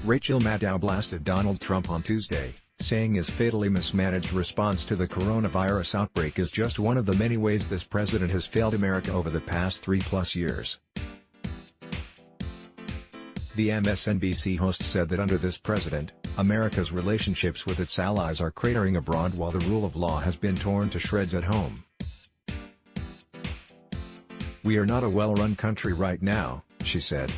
Rachel Maddow blasted Donald Trump on Tuesday, saying his fatally mismanaged response to the coronavirus outbreak is just one of the many ways this president has failed America over the past 3+ years. The MSNBC host said that under this president, America's relationships with its allies are cratering abroad while the rule of law has been torn to shreds at home. "We are not a well-run country right now," she said.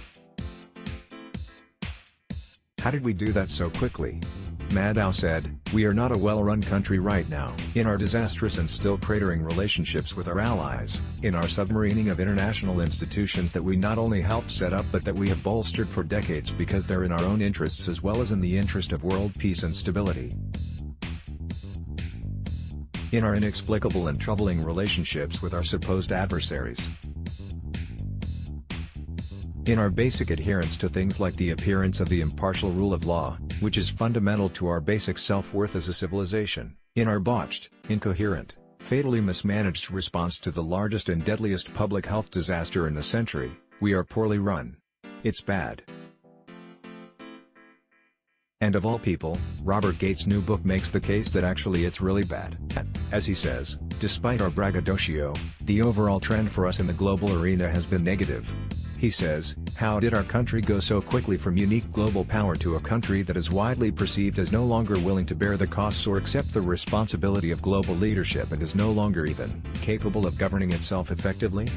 "How did we do that so quickly?" Maddow said, "We are not a well-run country right now. In our disastrous and still cratering relationships with our allies, in our submarining of international institutions that we not only helped set up but that we have bolstered for decades because they're in our own interests as well as in the interest of world peace and stability. In our inexplicable and troubling relationships with our supposed adversaries. In our basic adherence to things like the appearance of the impartial rule of law, which is fundamental to our basic self-worth as a civilization. In our botched, incoherent, fatally mismanaged response to the largest and deadliest public health disaster in the century, we are poorly run. It's bad." And of all people, Robert Gates' new book makes the case that actually it's really bad. As he says, despite our braggadocio, the overall trend for us in the global arena has been negative. He says, "How did our country go so quickly from unique global power to a country that is widely perceived as no longer willing to bear the costs or accept the responsibility of global leadership and is no longer even capable of governing itself effectively?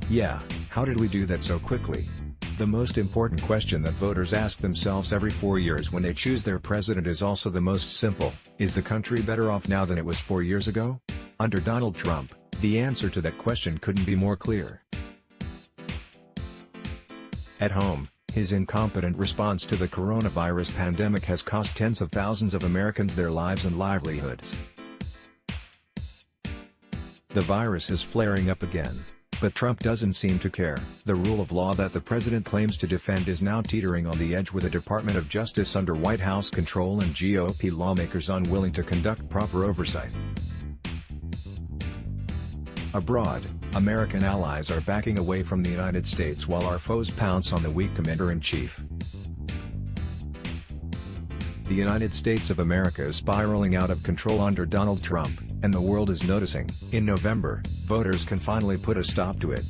Yeah, how did we do that so quickly?" The most important question that voters ask themselves every 4 years when they choose their president is also the most simple: is the country better off now than it was 4 years ago? Under Donald Trump, the answer to that question couldn't be more clear. At home, his incompetent response to the coronavirus pandemic has cost tens of thousands of Americans their lives and livelihoods. The virus is flaring up again, but Trump doesn't seem to care. The rule of law that the president claims to defend is now teetering on the edge with a Department of Justice under White House control and GOP lawmakers unwilling to conduct proper oversight. Abroad, American allies are backing away from the United States while our foes pounce on the weak commander-in-chief. The United States of America is spiraling out of control under Donald Trump, and the world is noticing. In November, voters can finally put a stop to it.